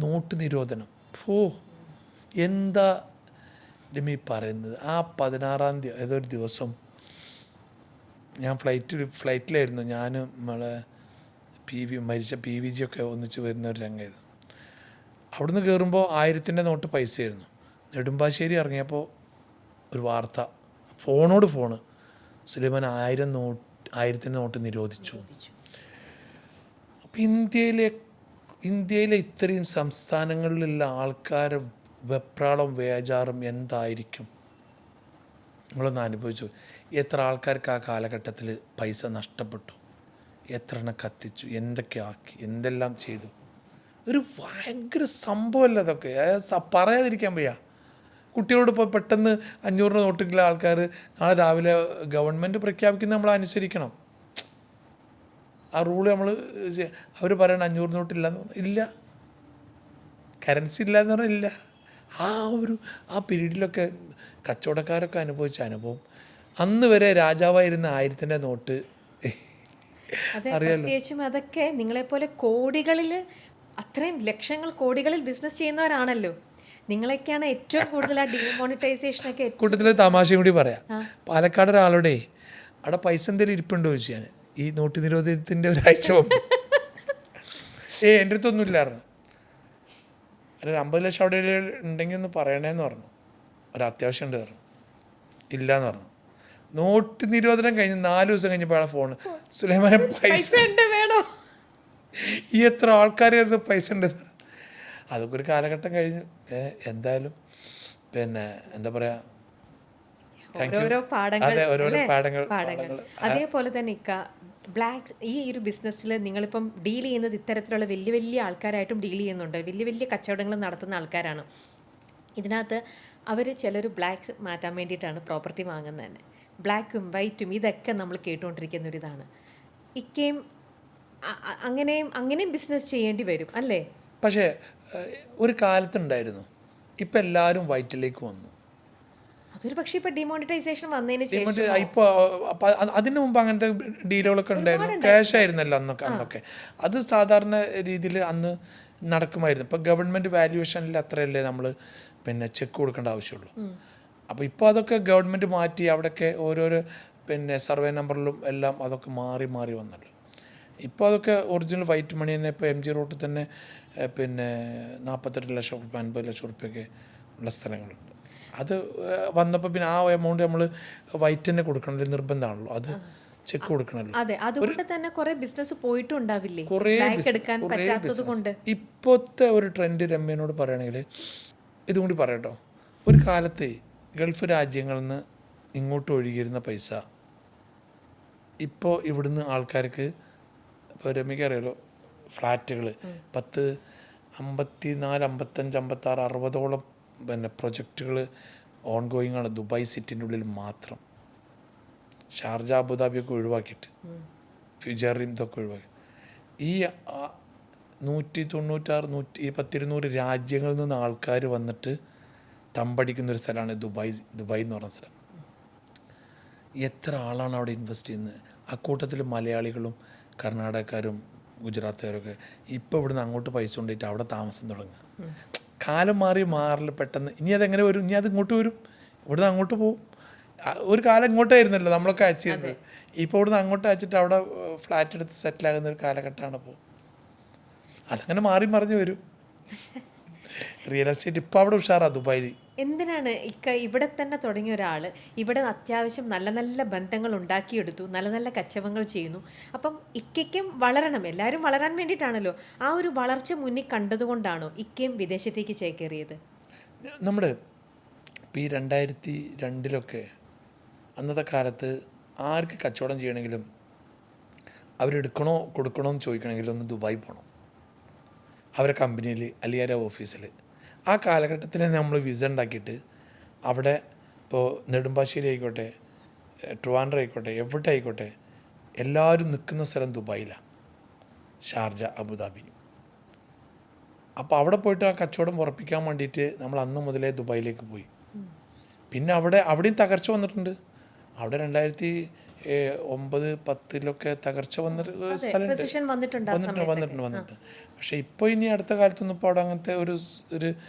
Not നിരോധനം. എന്താ രമി പറയുന്നത്? ആ 16-ാം തീയതി ഏതൊരു ദിവസം ഞാൻ ഫ്ലൈറ്റിലായിരുന്നു. ഞാൻ നമ്മളെ മരിച്ച PVG ഒക്കെ ഒന്നിച്ച് വരുന്ന ഒരു രംഗമായിരുന്നു. അവിടുന്ന് കയറുമ്പോൾ 1000-ൻ്റെ നോട്ട് പൈസയായിരുന്നു. നെടുമ്പാശ്ശേരി ഇറങ്ങിയപ്പോൾ ഒരു വാർത്ത, ഫോണോട് ഫോണ്, സുലൈമാൻ 1000-ൻ്റെ നോട്ട് നിരോധിച്ചു. അപ്പം ഇന്ത്യയിലെ ഇത്രയും സംസ്ഥാനങ്ങളിലുള്ള ആൾക്കാരെ വെപ്രാളം വേജാറും എന്തായിരിക്കും? നിങ്ങളൊന്ന് അനുഭവിച്ചു. എത്ര ആൾക്കാർക്ക് ആ കാലഘട്ടത്തിൽ പൈസ നഷ്ടപ്പെട്ടു, എത്ര എണ്ണം കത്തിച്ചു, എന്തൊക്കെ ആക്കി, എന്തെല്ലാം ചെയ്തു. ഒരു ഭയങ്കര സംഭവമല്ല അതൊക്കെ. പറയാതിരിക്കാൻ വയ്യ. കുട്ടികളോട് ഇപ്പോൾ പെട്ടെന്ന് 500 നോട്ടിലുള്ള ആൾക്കാർ നാളെ രാവിലെ ഗവൺമെൻറ് പ്രഖ്യാപിക്കുന്നത് നമ്മൾ അനുസരിക്കണം. ആ റൂള് നമ്മൾ അവർ പറയണം 500 നോട്ടില്ല ഇല്ല, കറൻസി ഇല്ല എന്ന് പറഞ്ഞാൽ ഇല്ല. ആ പീരീഡിലൊക്കെ കച്ചവടക്കാരൊക്കെ അനുഭവിച്ച അനുഭവം. അന്ന് വരെ രാജാവായിരുന്ന 1000-ൻ്റെ നോട്ട് അറിയാലോ. പ്രത്യേകിച്ചും അതൊക്കെ നിങ്ങളെപ്പോലെ കോടികളിൽ, അത്രയും ലക്ഷങ്ങൾ കോടികളിൽ ബിസിനസ് ചെയ്യുന്നവരാണല്ലോ. നിങ്ങളൊക്കെയാണ് ഏറ്റവും കൂടുതൽ ആ ഡിമോണിറ്റൈസേഷനൊക്കെ. കൂട്ടത്തിൽ തമാശയും കൂടി പറയാം. പാലക്കാട് ഒരാളോടെ അവിടെ പൈസ എന്തെങ്കിലും ഇരിപ്പുണ്ടോ ചോദിച്ചു ഞാൻ, ഈ നോട്ട് നിരോധനത്തിൻ്റെ ഒരാഴ്ച മുമ്പ്. എൻ്റെ അടുത്തൊന്നും ഇല്ലായിരുന്നു. ഒരു 50 ലക്ഷം അവിടെ ഉണ്ടെങ്കിൽ ഒന്ന് പറയണേന്ന് പറഞ്ഞു. ഒരത്യാവശ്യം ഉണ്ട് പറഞ്ഞു. ഇല്ലയെന്ന് പറഞ്ഞു. നോട്ട് നിരോധനം കഴിഞ്ഞ് 4 ദിവസം കഴിഞ്ഞപ്പോൾ ഫോണ്, സുലൈമാനെ പൈസ വേണോ? ഈ എത്ര ആൾക്കാരായിരുന്നു പൈസ ഉണ്ട്. അതൊക്കെ ഒരു കാലഘട്ടം കഴിഞ്ഞ്. എന്തായാലും പിന്നെ എന്താ പറയുക, ഓരോ പാഠങ്ങൾ. അതേപോലെ തന്നെ ബ്ലാക്സ് ഈ ഒരു ബിസിനസ്സിൽ നിങ്ങളിപ്പം ഡീൽ ചെയ്യുന്നത് ഇത്തരത്തിലുള്ള വലിയ വലിയ ആൾക്കാരായിട്ടും ഡീൽ ചെയ്യുന്നുണ്ട്. വലിയ വലിയ കച്ചവടങ്ങൾ നടത്തുന്ന ആൾക്കാരാണ്. ഇതിനകത്ത് അവർ ചിലർ ബ്ലാക്സ് മാറ്റാൻ വേണ്ടിയിട്ടാണ് പ്രോപ്പർട്ടി വാങ്ങുന്നത് തന്നെ. ബ്ലാക്കും വൈറ്റും ഇതൊക്കെ നമ്മൾ കേട്ടുകൊണ്ടിരിക്കുന്ന ഒരിതാണ്. ഇക്കയും അങ്ങനെയും ബിസിനസ് ചെയ്യേണ്ടി വരും അല്ലേ? പക്ഷേ ഒരു കാലത്തുണ്ടായിരുന്നു. ഇപ്പം എല്ലാവരും വൈറ്റിലേക്ക് വന്നു. അതൊരു പക്ഷേ ഇപ്പം ഡിമോണിറ്റൈസേഷൻ വന്നതിന് ശേഷം. ഇപ്പോൾ അതിന് മുമ്പ് അങ്ങനത്തെ ഡീലുകളൊക്കെ ഉണ്ടായിരുന്നു. ക്യാഷ് ആയിരുന്നല്ലോ അന്നൊക്കെ. അത് സാധാരണ രീതിയിൽ അന്ന് നടക്കുമായിരുന്നു. ഇപ്പോൾ ഗവൺമെൻറ് വാല്യുവേഷനിൽ അത്രയല്ലേ നമ്മൾ പിന്നെ ചെക്ക് കൊടുക്കേണ്ട ആവശ്യമുള്ളൂ. അപ്പോൾ ഇപ്പോൾ അതൊക്കെ ഗവൺമെൻറ് മാറ്റി അവിടെയൊക്കെ ഓരോരോ പിന്നെ സർവേ നമ്പറിലും എല്ലാം അതൊക്കെ മാറി വന്നല്ലോ. ഇപ്പോൾ അതൊക്കെ ഒറിജിനൽ വൈറ്റ് മണി തന്നെ. ഇപ്പോൾ MG റോട്ടിൽ തന്നെ പിന്നെ 48 ലക്ഷം റുപ്യ 50 ലക്ഷം റുപ്യൊക്കെ ഉള്ള സ്ഥലങ്ങളുണ്ട്. അത് വന്നപ്പോൾ പിന്നെ ആ എമൗണ്ട് നമ്മൾ വൈറ്റ് തന്നെ കൊടുക്കണമല്ലോ, നിർബന്ധമാണല്ലോ. അത് ചെക്ക് കൊടുക്കണമല്ലോ. അതെ, അതുകൊണ്ട് തന്നെ കുറേ ബിസിനസ് പോയിട്ടുണ്ടാവില്ലേ, എടുക്കാൻ പറ്റാത്തത് കൊണ്ട്. ഇപ്പോഴത്തെ ഒരു ട്രെൻഡ് രമ്യനോട് പറയുകയാണെങ്കിൽ ഇതും കൂടി പറയട്ടോ. ഒരു കാലത്ത് ഗൾഫ് രാജ്യങ്ങളിൽ നിന്ന് ഇങ്ങോട്ട് ഒഴുകിയിരുന്ന പൈസ ഇപ്പോൾ ഇവിടുന്ന് ആൾക്കാർക്ക്, ഇപ്പോൾ രമ്യക്ക് അറിയാലോ, ഫ്ലാറ്റുകൾ 10, 54, 55, 56, 60ഓളം പിന്നെ പ്രൊജക്റ്റുകൾ ഓൺ ഗോയിങ് ആണ് ദുബായ് സിറ്റിൻ്റെ ഉള്ളിൽ മാത്രം. ഷാർജ അബുദാബിയൊക്കെ ഒഴിവാക്കിയിട്ട്, ഫ്യൂജറിയും ഇതൊക്കെ ഒഴിവാക്കി ഈ 196, 200 രാജ്യങ്ങളിൽ നിന്ന് ആൾക്കാർ വന്നിട്ട് തമ്പടിക്കുന്നൊരു സ്ഥലമാണ് ദുബായ് എന്ന് പറഞ്ഞ സ്ഥലം. എത്ര ആളാണ് അവിടെ ഇൻവെസ്റ്റ് ചെയ്യുന്നത്? അക്കൂട്ടത്തിൽ മലയാളികളും കർണാടകക്കാരും ഗുജറാത്തുകാരൊക്കെ ഇപ്പോൾ ഇവിടുന്ന് അങ്ങോട്ട് പൈസ കൊണ്ടിട്ട് അവിടെ താമസം തുടങ്ങുക. കാലം മാറില്ല പെട്ടെന്ന്. ഇനി അതെങ്ങനെ വരും? ഇനി അത് ഇങ്ങോട്ട് വരും, ഇവിടുന്ന് അങ്ങോട്ട് പോകും. ഒരു കാലം ഇങ്ങോട്ടായിരുന്നല്ലോ നമ്മളൊക്കെ അയച്ചിരുന്നത്. ഇപ്പോൾ ഇവിടുന്ന് അങ്ങോട്ട് അയച്ചിട്ട് അവിടെ ഫ്ലാറ്റ് എടുത്ത് സെറ്റിലാകുന്ന ഒരു കാലഘട്ടമാണ് ഇപ്പോൾ. അതങ്ങനെ മറിഞ്ഞ് വരും. റിയൽ എസ്റ്റേറ്റ് ഇപ്പോൾ അവിടെ ഉഷാറാണ് ദുബായിൽ. എന്തിനാണ് ഇവിടെ തന്നെ തുടങ്ങിയ ഒരാൾ ഇവിടെ അത്യാവശ്യം നല്ല നല്ല ബന്ധങ്ങൾ ഉണ്ടാക്കിയെടുത്തു, നല്ല നല്ല കച്ചവടങ്ങൾ ചെയ്യുന്നു. അപ്പം ഇക്കയ്ക്കും വളരണം, എല്ലാവരും വളരാൻ വേണ്ടിയിട്ടാണല്ലോ. ആ ഒരു വളർച്ച മുന്നിൽ കണ്ടതുകൊണ്ടാണോ ഇക്കയും വിദേശത്തേക്ക് ചേക്കേറിയത്? നമ്മുടെ ഇപ്പോൾ ഈ 2002 അന്നത്തെ കാലത്ത് ആർക്ക് കച്ചവടം ചെയ്യണമെങ്കിലും അവരെടുക്കണോ കൊടുക്കണോ എന്ന് ചോദിക്കണമെങ്കിൽ ഒന്ന് ദുബായ് പോകണം, അവരെ കമ്പനിയിൽ അല്ലെങ്കിൽ അവരുടെ ഓഫീസിൽ. ആ കാലഘട്ടത്തിൽ നമ്മൾ വിസ ഉണ്ടാക്കിയിട്ട് അവിടെ ഇപ്പോൾ നെടുമ്പാശ്ശേരി ആയിക്കോട്ടെ, ട്രിവാൻഡ്രം ആയിക്കോട്ടെ, എവിടെ ആയിക്കോട്ടെ, എല്ലാവരും നിൽക്കുന്ന സ്ഥലം ദുബായിലാണ്, ഷാർജ, അബുദാബി. അപ്പോൾ അവിടെ പോയിട്ട് ആ കച്ചവടം ഉറപ്പിക്കാൻ വേണ്ടിയിട്ട് നമ്മൾ അന്ന് മുതലേ ദുബായിലേക്ക് പോയി. പിന്നെ അവിടെയും തകർച്ച വന്നിട്ടുണ്ട്. അവിടെ 2009-10 തകർച്ച വന്നൊരു സ്ഥലമുണ്ട്. Recession വന്നിട്ടുണ്ട് ആ വന്നിട്ടുണ്ട് സമയത്തൊക്കെ. വന്നിട്ടുണ്ട് വന്നിട്ടുണ്ട് പക്ഷേ ഇപ്പോൾ ഇനി അടുത്ത കാലത്തൊന്നും ഇപ്പോൾ അവിടെ അങ്ങനത്തെ ഒരു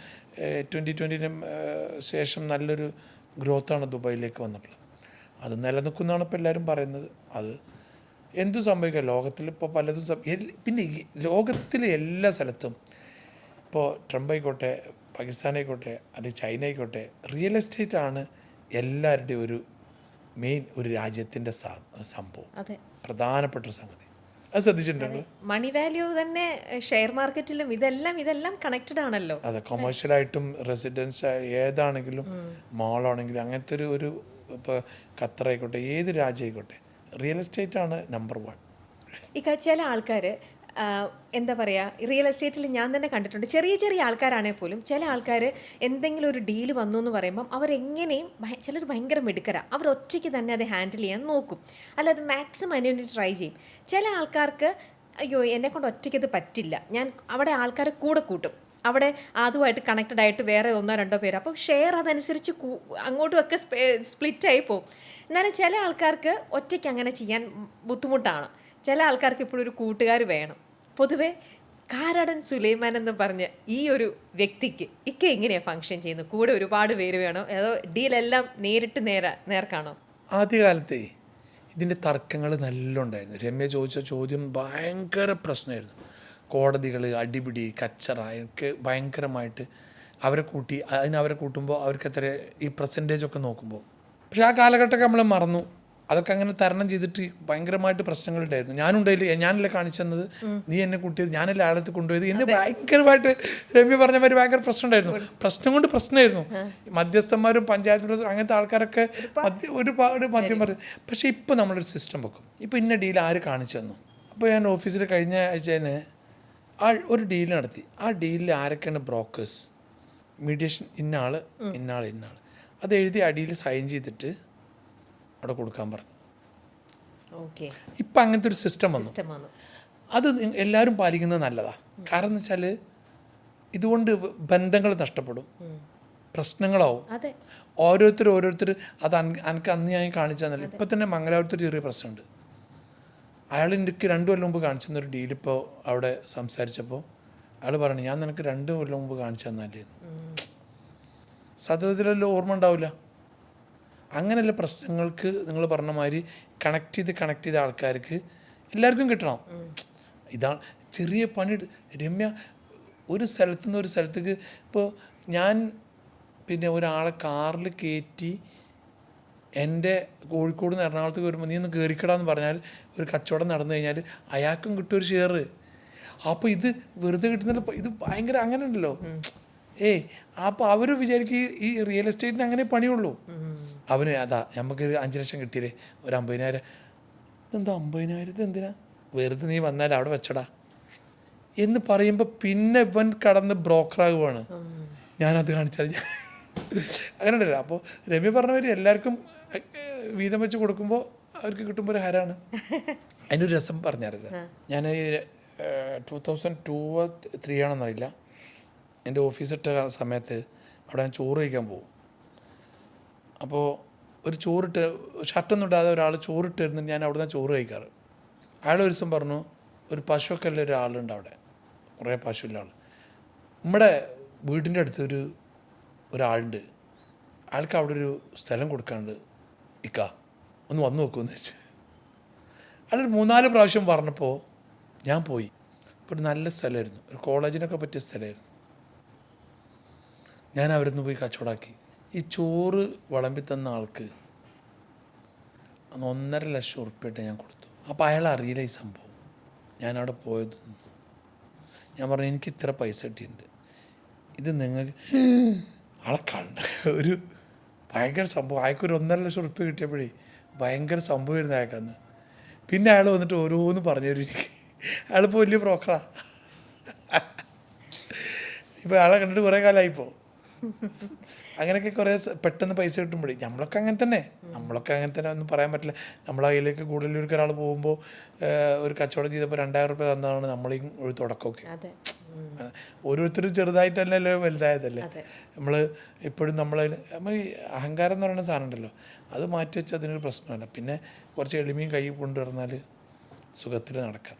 2020 ശേഷം നല്ലൊരു ഗ്രോത്താണ് ദുബായിലേക്ക് വന്നിട്ടുള്ളത്. അത് നിലനിൽക്കുന്നതാണ് ഇപ്പോൾ എല്ലാവരും പറയുന്നത്. അത് എന്തു സംഭവിക്കുക ലോകത്തിൽ ഇപ്പോൾ പലതും പിന്നെ ഈ ലോകത്തിലെ എല്ലാ സ്ഥലത്തും ഇപ്പോൾ ട്രംപ് ആയിക്കോട്ടെ, പാകിസ്ഥാൻ ആയിക്കോട്ടെ, അല്ലെങ്കിൽ ചൈന ആയിക്കോട്ടെ, റിയൽ എസ്റ്റേറ്റ് ആണ് എല്ലാവരുടെയും ഒരു മെയിൻ ഒരു രാജ്യത്തിൻ്റെ സംഭവം, അതെ, പ്രധാനപ്പെട്ട ഒരു സംഗതി. അത് ശ്രദ്ധിച്ചിട്ടുണ്ടെങ്കിൽ മണി വാല്യൂ തന്നെ ഷെയർ മാർക്കറ്റിലും ഇതെല്ലാം കണക്റ്റഡ് ആണല്ലോ. അതെ, കൊമേഴ്ഷ്യലായിട്ടും റെസിഡൻസ് ഏതാണെങ്കിലും മോളാണെങ്കിലും അങ്ങനത്തെ ഒരു ഇപ്പോൾ ഖത്തറായിക്കോട്ടെ, ഏത് രാജ്യമായിക്കോട്ടെ, റിയൽ എസ്റ്റേറ്റ് ആണ് നമ്പർ 1. ചില ആൾക്കാർ എന്താ പറയുക, റിയൽ എസ്റ്റേറ്റിൽ ഞാൻ തന്നെ കണ്ടിട്ടുണ്ട്, ചെറിയ ആൾക്കാരാണെങ്കിൽ പോലും ചില ആൾക്കാർ എന്തെങ്കിലും ഒരു ഡീല് വന്നു എന്ന് പറയുമ്പം അവരെങ്ങനെയും ചിലർ ഭയങ്കര മിടുക്കരാണ്, അവർ ഒറ്റയ്ക്ക് തന്നെ അത് ഹാൻഡിൽ ചെയ്യാൻ നോക്കും, അല്ലാതെ മാക്സിമം അതിന് വേണ്ടി ട്രൈ ചെയ്യും. ചില ആൾക്കാർക്ക് അയ്യോ എന്നെക്കൊണ്ട് ഒറ്റയ്ക്ക് ഇത് പറ്റില്ല, ഞാൻ അവിടെ ആൾക്കാരെ കൂടെ കൂട്ടും, അവിടെ അതുമായിട്ട് കണക്റ്റഡ് ആയിട്ട് വേറെ 1-2 പേര്, അപ്പം ഷെയർ അതനുസരിച്ച് അങ്ങോട്ടുമൊക്കെ സ്പ്ലിറ്റായി പോകും. എന്നാലും ചില ആൾക്കാർക്ക് ഒറ്റയ്ക്ക് അങ്ങനെ ചെയ്യാൻ ബുദ്ധിമുട്ടാണ്. ചില ആൾക്കാർക്ക് ഇപ്പോഴും ഒരു കൂട്ടുകാർ വേണം. പൊതുവേ കാരാടൻ സുലൈമാൻ എന്ന് പറഞ്ഞ ഈ ഒരു വ്യക്തിക്ക് എങ്ങനെയാണ് ഫങ്ഷൻ ചെയ്യുന്നത്? കൂടെ ഒരുപാട് പേര് വേണോ, അതോ ഡീലെല്ലാം നേരിട്ട് നേർക്കാണോ? ആദ്യകാലത്തെ ഇതിൻ്റെ തർക്കങ്ങൾ നല്ല ഉണ്ടായിരുന്നു. രമ്യ ചോദിച്ച ചോദ്യം ഭയങ്കര പ്രശ്നമായിരുന്നു. കോടതികൾ, അടിപിടി, കച്ചറ, ഒക്കെ ഭയങ്കരമായിട്ട് അവരെ കൂട്ടുമ്പോൾ അവർക്ക് എത്ര ഈ പെർസെൻറ്റേജൊക്കെ നോക്കുമ്പോൾ. പക്ഷേ ആ കാലഘട്ടമൊക്കെ നമ്മൾ മറന്നു. അതൊക്കെ അങ്ങനെ തരണം ചെയ്തിട്ട് ഭയങ്കരമായിട്ട് പ്രശ്നങ്ങളുണ്ടായിരുന്നു. ഞാനല്ലേ കാണിച്ചെന്നത്, നീ എന്നെ കൂട്ടിയത്, ഞാനല്ലേ ആളത്ത് കൊണ്ടുപോയത് എന്ന് ഭയങ്കരമായിട്ട് രമ്യ പറഞ്ഞ മാതിരി ഭയങ്കര പ്രശ്നം ഉണ്ടായിരുന്നു. പ്രശ്നമായിരുന്നു. മധ്യസ്ഥന്മാരും പഞ്ചായത്ത് പ്രസിഡന്റ് അങ്ങനത്തെ ആൾക്കാരൊക്കെ ഒരുപാട് മദ്യം പറയും. പക്ഷേ ഇപ്പോൾ നമ്മളൊരു സിസ്റ്റം വെക്കും. ഇപ്പോൾ ഇന്ന ഡീൽ ആര് കാണിച്ചു തന്നു. അപ്പോൾ ഞാൻ ഓഫീസിൽ കഴിഞ്ഞ ആഴ്ച തന്നെ ഒരു ഡീൽ നടത്തി. ആ ഡീലിൽ ആരൊക്കെയാണ് ബ്രോക്കേഴ്സ്, മീഡിയേഷൻ, ഇന്നാൾ അത് എഴുതി ആ ഡീൽ സൈൻ ചെയ്തിട്ട് അവിടെ കൊടുക്കാൻ പറഞ്ഞു. ഇപ്പം അങ്ങനത്തെ ഒരു സിസ്റ്റം വന്നു. അത് എല്ലാവരും പാലിക്കുന്നത് നല്ലതാണ്. കാരണം എന്ന് വെച്ചാൽ ഇതുകൊണ്ട് ബന്ധങ്ങൾ നഷ്ടപ്പെടും, പ്രശ്നങ്ങളാവും. ഓരോരുത്തർ അത് എനിക്ക് അന്ന് ഞാൻ കാണിച്ചു തന്നല്ല. ഇപ്പം തന്നെ മംഗലാപുരത്തൊരു ചെറിയ പ്രശ്നമുണ്ട്. അയാൾ എനിക്ക് 2 കൊല്ലം മുമ്പ് കാണിച്ചു തന്നൊരു ഡീലിപ്പോൾ അവിടെ സംസാരിച്ചപ്പോൾ അയാൾ പറഞ്ഞു, ഞാൻ നിനക്ക് 2 കൊല്ലം മുമ്പ് കാണിച്ചു തന്നാലേ. സത്യത്തിലെല്ലാം ഓർമ്മ ഉണ്ടാവില്ല. അങ്ങനെയുള്ള പ്രശ്നങ്ങൾക്ക് നിങ്ങൾ പറഞ്ഞ മാതിരി കണക്ട് ചെയ്ത ആൾക്കാർക്ക് എല്ലാവർക്കും കിട്ടണം. ഇതാണ് ചെറിയ പണി. രമ്യ ഒരു സ്ഥലത്തുനിന്ന് ഒരു സ്ഥലത്തേക്ക് ഇപ്പോൾ ഞാൻ പിന്നെ ഒരാളെ കാറിൽ കയറ്റി എൻ്റെ കോഴിക്കോട് നിന്ന് എറണാകുളത്തേക്ക് വരുമ്പോൾ നീ ഒന്ന് കയറിക്കടാന്ന് പറഞ്ഞാൽ ഒരു കച്ചവടം നടന്നു കഴിഞ്ഞാൽ അയാൾക്കും കിട്ടും ഒരു ഷെയർ. അപ്പോൾ ഇത് വെറുതെ കിട്ടുന്നില്ല, ഇത് ഭയങ്കര അങ്ങനെ ഉണ്ടല്ലോ. അപ്പോൾ അവർ വിചാരിക്കും ഈ റിയൽ എസ്റ്റേറ്റിന് അങ്ങനെ പണിയുള്ളൂ. അവന് നമുക്ക് 5 ലക്ഷം കിട്ടിയില്ലേ, ഒരു 50,000, എന്താ 50,000 എന്തിനാ, വെറുതെ നീ വന്നാൽ അവിടെ വെച്ചടാ എന്ന് പറയുമ്പോൾ പിന്നെ ഇവൻ കടന്ന് ബ്രോക്കറാകുവാണ്. ഞാനത് കാണിച്ചാൽ അങ്ങനെ ഉണ്ടല്ലോ. അപ്പോൾ രമ്യ പറഞ്ഞവർ എല്ലാവർക്കും വീതം വെച്ച് കൊടുക്കുമ്പോൾ അവർക്ക് കിട്ടുമ്പോൾ ഒരു ഹരാണ്. അതിനൊരു രസം പറഞ്ഞറിയില്ല. ഞാൻ 2002-03 ആണെന്നറിയില്ല, എൻ്റെ ഓഫീസിട്ട സമയത്ത് അവിടെ ഞാൻ ചോറ് കഴിക്കാൻ പോകും. അപ്പോൾ ഒരു ഷർട്ടൊന്നും ഇടാതെ ഒരാൾ ചോറിട്ട് തരുന്നുണ്ട്. ഞാൻ അവിടെ നിന്ന് ചോറ് കഴിക്കാറ്. അയാൾ ഒരു ദിവസം പറഞ്ഞു, ഒരു പശുവൊക്കെ ഉള്ള ഒരാളുണ്ട് അവിടെ, കുറേ പശുവില്ല ആൾ, നമ്മുടെ വീടിൻ്റെ അടുത്ത് ഒരാളുണ്ട്, അയാൾക്ക് അവിടെ ഒരു സ്ഥലം കൊടുക്കാണ്ട്, ഒന്ന് വന്നു നോക്കുമെന്ന് വെച്ച് അയാളൊരു 3-4 പ്രാവശ്യം പറഞ്ഞപ്പോൾ ഞാൻ പോയി. ഇപ്പോൾ ഒരു നല്ല സ്ഥലമായിരുന്നു, ഒരു കോളേജിനൊക്കെ പറ്റിയ സ്ഥലമായിരുന്നു. ഞാൻ അവരിന്ന് പോയി കച്ചവടമാക്കി. ഈ ചോറ് വിളമ്പി തന്ന ആൾക്ക് അന്ന് 1.5 ലക്ഷം ഉറുപ്പിയായിട്ട് ഞാൻ കൊടുത്തു. അപ്പോൾ അയാൾ അറിയില്ല ഈ സംഭവം, ഞാനവിടെ പോയതൊന്നും. ഞാൻ പറഞ്ഞു, എനിക്ക് ഇത്ര പൈസ കിട്ടിയിട്ടുണ്ട്, ഇത് നിങ്ങൾക്ക് ആളെ കണ്ട ഒരു ഭയങ്കര സംഭവം. അയാൾക്കൊരു 1.5 ലക്ഷം ഉറുപ്പിയ കിട്ടിയപ്പോഴേ ഭയങ്കര സംഭവമായിരുന്നു അയാൾക്കന്ന്. പിന്നെ അയാൾ വന്നിട്ട് ഓരോന്ന് പറഞ്ഞു തരും എനിക്ക്. അയാളിപ്പോൾ വലിയ ബ്രോക്കറാണ്. ഇപ്പോൾ അയാളെ കണ്ടിട്ട് കുറേ കാലമായിപ്പോൾ. അങ്ങനെയൊക്കെ കുറേ പെട്ടെന്ന് പൈസ കിട്ടുമ്പോഴേ നമ്മളൊക്കെ അങ്ങനെ തന്നെ ഒന്നും പറയാൻ പറ്റില്ല. നമ്മളെ കയ്യിലേക്ക് കൂടുതലൊരു ഒരാൾ പോകുമ്പോൾ ഒരു കച്ചവടം ചെയ്തപ്പോൾ 2,000 രൂപ തന്നതാണ് നമ്മളീ ഒരു തുടക്കമൊക്കെ. ഓരോരുത്തരും ചെറുതായിട്ടല്ലല്ലോ വലുതായതല്ലേ. അതെ. നമ്മൾ എപ്പോഴും നമ്മൾ ഈ അഹങ്കാരം എന്ന് പറയുന്ന സാധനം ഉണ്ടല്ലോ, അത് മാറ്റി വെച്ച് അതിനൊരു പ്രശ്നമല്ല. പിന്നെ കുറച്ച് എളിമയും കൈ കൊണ്ടുവന്നാൽ സുഖത്തിൽ നടക്കാം.